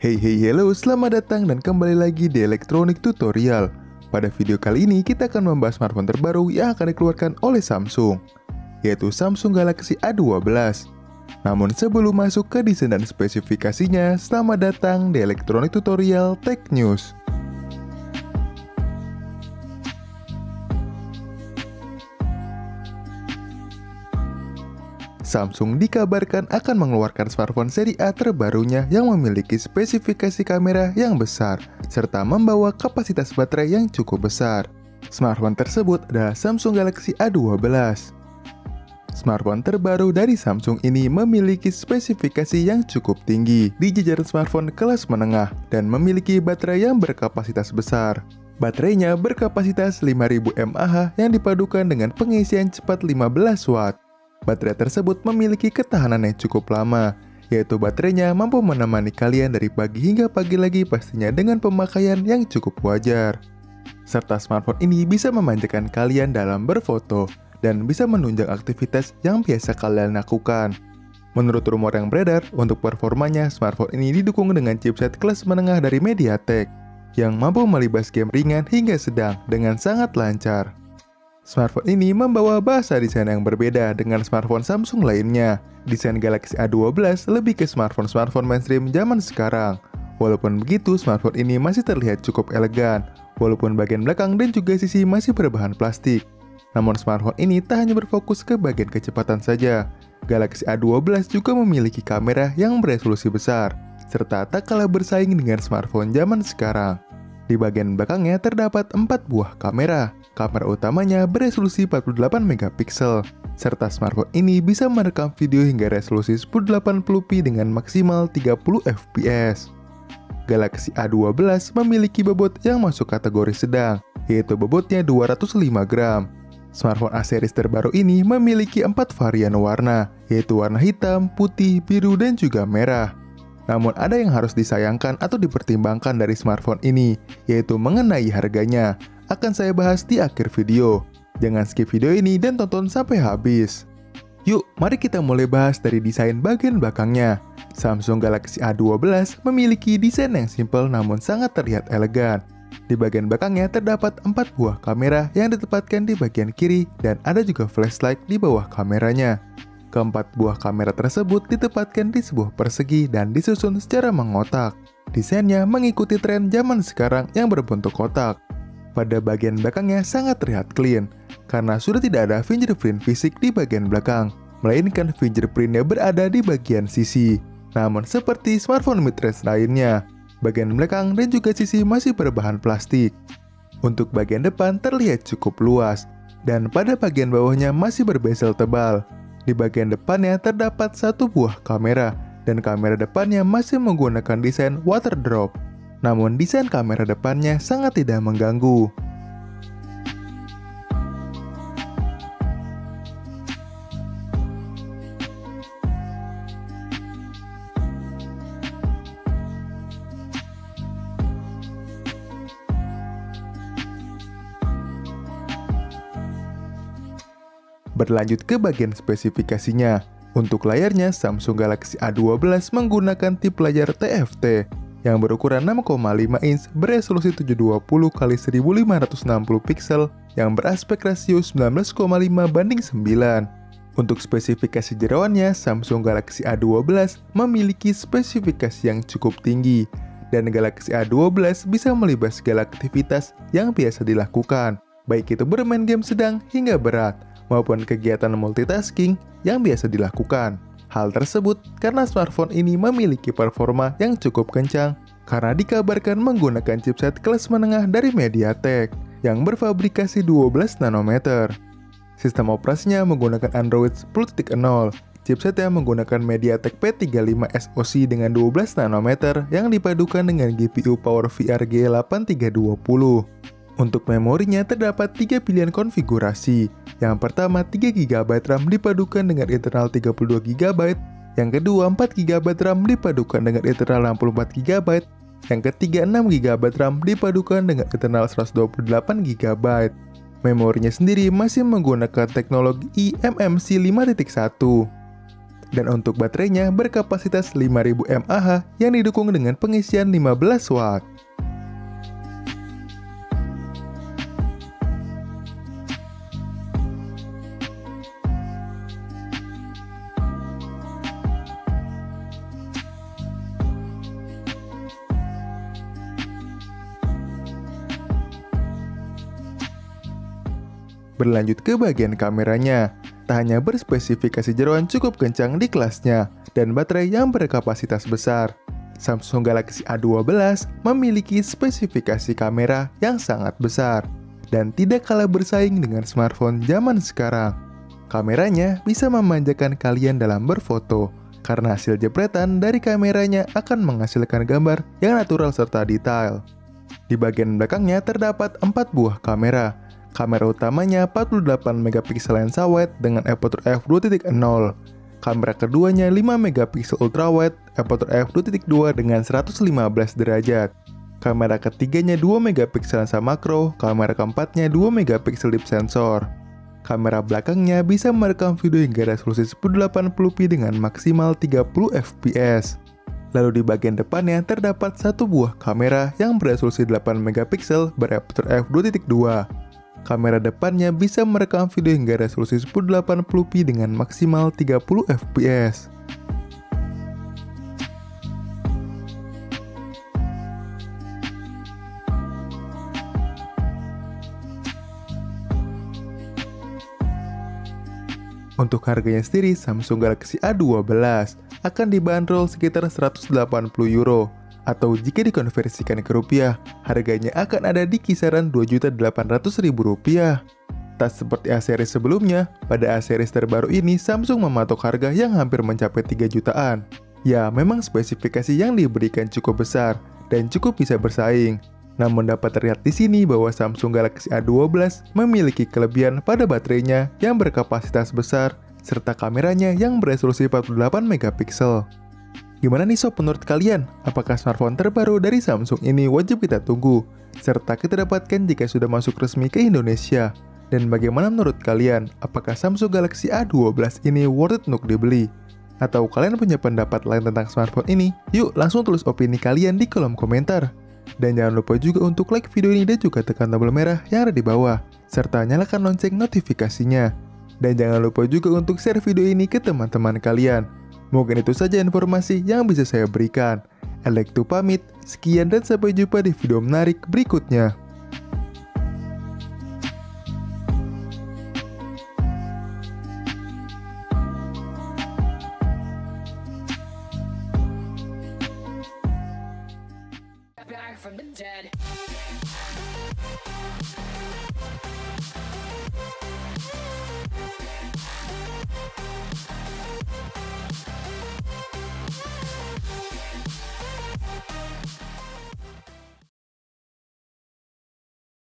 Hey hello, selamat datang dan kembali lagi di Elektronik Tutorial. Pada video kali ini kita akan membahas smartphone terbaru yang akan dikeluarkan oleh Samsung, yaitu Samsung Galaxy A12. Namun sebelum masuk ke desain dan spesifikasinya, selamat datang di Elektronik Tutorial Tech News. Samsung dikabarkan akan mengeluarkan smartphone seri A terbarunya yang memiliki spesifikasi kamera yang besar, serta membawa kapasitas baterai yang cukup besar. Smartphone tersebut adalah Samsung Galaxy A12. Smartphone terbaru dari Samsung ini memiliki spesifikasi yang cukup tinggi di jajaran smartphone kelas menengah dan memiliki baterai yang berkapasitas besar. Baterainya berkapasitas 5000 mAh yang dipadukan dengan pengisian cepat 15 watt. Baterai tersebut memiliki ketahanan yang cukup lama, yaitu baterainya mampu menemani kalian dari pagi hingga pagi lagi pastinya dengan pemakaian yang cukup wajar. Serta smartphone ini bisa memanjakan kalian dalam berfoto dan bisa menunjang aktivitas yang biasa kalian lakukan. Menurut rumor yang beredar, untuk performanya smartphone ini didukung dengan chipset kelas menengah dari MediaTek yang mampu melibas game ringan hingga sedang dengan sangat lancar. Smartphone ini membawa bahasa desain yang berbeda dengan smartphone Samsung lainnya. Desain Galaxy A12 lebih ke smartphone mainstream zaman sekarang. Walaupun begitu, smartphone ini masih terlihat cukup elegan, walaupun bagian belakang dan juga sisi masih berbahan plastik. Namun smartphone ini tak hanya berfokus ke bagian kecepatan saja. Galaxy A12 juga memiliki kamera yang beresolusi besar, serta tak kalah bersaing dengan smartphone zaman sekarang. Di bagian belakangnya terdapat 4 buah kamera. Kamera utamanya beresolusi 48 megapiksel, serta smartphone ini bisa merekam video hingga resolusi 1080p dengan maksimal 30 fps. Galaxy A12 memiliki bobot yang masuk kategori sedang, yaitu bobotnya 205 gram. Smartphone A series terbaru ini memiliki 4 varian warna, yaitu warna hitam, putih, biru, dan juga merah. Namun ada yang harus disayangkan atau dipertimbangkan dari smartphone ini, yaitu mengenai harganya. Akan saya bahas di akhir video. Jangan skip video ini dan tonton sampai habis. Yuk, mari kita mulai bahas dari desain bagian belakangnya. Samsung Galaxy A12 memiliki desain yang simpel namun sangat terlihat elegan. Di bagian belakangnya terdapat 4 buah kamera yang ditempatkan di bagian kiri dan ada juga flashlight di bawah kameranya. Keempat buah kamera tersebut ditempatkan di sebuah persegi dan disusun secara mengotak. Desainnya mengikuti tren zaman sekarang yang berbentuk kotak. Pada bagian belakangnya sangat terlihat clean, karena sudah tidak ada fingerprint fisik di bagian belakang, melainkan fingerprintnya berada di bagian sisi. Namun seperti smartphone mid-range lainnya, bagian belakang dan juga sisi masih berbahan plastik. Untuk bagian depan terlihat cukup luas, dan pada bagian bawahnya masih berbezel tebal. Di bagian depannya terdapat 1 buah kamera, dan kamera depannya masih menggunakan desain water drop. Namun desain kamera depannya sangat tidak mengganggu. Berlanjut ke bagian spesifikasinya. Untuk layarnya, Samsung Galaxy A12 menggunakan tipe layar TFT yang berukuran 6,5 inch beresolusi 720x1560 piksel yang beraspek rasio 19,5:9. Untuk spesifikasi jeroannya, Samsung Galaxy A12 memiliki spesifikasi yang cukup tinggi, dan Galaxy A12 bisa melibas segala aktivitas yang biasa dilakukan, baik itu bermain game sedang hingga berat, maupun kegiatan multitasking yang biasa dilakukan. Hal tersebut karena smartphone ini memiliki performa yang cukup kencang karena dikabarkan menggunakan chipset kelas menengah dari MediaTek yang berfabrikasi 12 nanometer. Sistem operasinya menggunakan Android 10.0. Chipset yang menggunakan MediaTek P35 SoC dengan 12 nanometer yang dipadukan dengan GPU PowerVR G8320. Untuk memorinya terdapat 3 pilihan konfigurasi. Yang pertama 3 GB RAM dipadukan dengan internal 32 GB, yang kedua 4 GB RAM dipadukan dengan internal 64 GB, yang ketiga 6 GB RAM dipadukan dengan internal 128 GB. Memorinya sendiri masih menggunakan teknologi eMMC 5.1. Dan untuk baterainya berkapasitas 5000 mAh yang didukung dengan pengisian 15 watt. Berlanjut ke bagian kameranya, tak hanya berspesifikasi jeroan cukup kencang di kelasnya dan baterai yang berkapasitas besar, Samsung Galaxy A12 memiliki spesifikasi kamera yang sangat besar dan tidak kalah bersaing dengan smartphone zaman sekarang. Kameranya bisa memanjakan kalian dalam berfoto, karena hasil jepretan dari kameranya akan menghasilkan gambar yang natural serta detail. Di bagian belakangnya terdapat 4 buah kamera. Kamera utamanya 48 megapiksel lensa wide dengan aperture f2.0. Kamera keduanya 5 megapiksel ultrawide, aperture f2.2 dengan 115 derajat. Kamera ketiganya 2 megapiksel lensa makro, kamera keempatnya 2 megapiksel depth sensor. Kamera belakangnya bisa merekam video hingga resolusi 1080p dengan maksimal 30 fps. Lalu di bagian depannya terdapat satu buah kamera yang beresolusi 8 megapiksel beraperture f2.2. Kamera depannya bisa merekam video hingga resolusi 1080p dengan maksimal 30 fps. Untuk harganya sendiri, Samsung Galaxy A12 akan dibanderol sekitar 180 euro, atau jika dikonversikan ke rupiah, harganya akan ada di kisaran Rp2.800.000. Tak seperti A-series sebelumnya, pada A-series terbaru ini Samsung mematok harga yang hampir mencapai 3 jutaan. Ya, memang spesifikasi yang diberikan cukup besar dan cukup bisa bersaing. Namun dapat terlihat di sini bahwa Samsung Galaxy A12 memiliki kelebihan pada baterainya yang berkapasitas besar serta kameranya yang beresolusi 48 megapiksel. Gimana nih sob menurut kalian? Apakah smartphone terbaru dari Samsung ini wajib kita tunggu? Serta kita dapatkan jika sudah masuk resmi ke Indonesia? Dan bagaimana menurut kalian? Apakah Samsung Galaxy A12 ini worth it untuk dibeli? Atau kalian punya pendapat lain tentang smartphone ini? Yuk langsung tulis opini kalian di kolom komentar. Dan jangan lupa juga untuk like video ini dan juga tekan tombol merah yang ada di bawah. Serta nyalakan lonceng notifikasinya. Dan jangan lupa juga untuk share video ini ke teman-teman kalian. Mungkin itu saja informasi yang bisa saya berikan. Elektu pamit, sekian dan sampai jumpa di video menarik berikutnya. Back from the dead.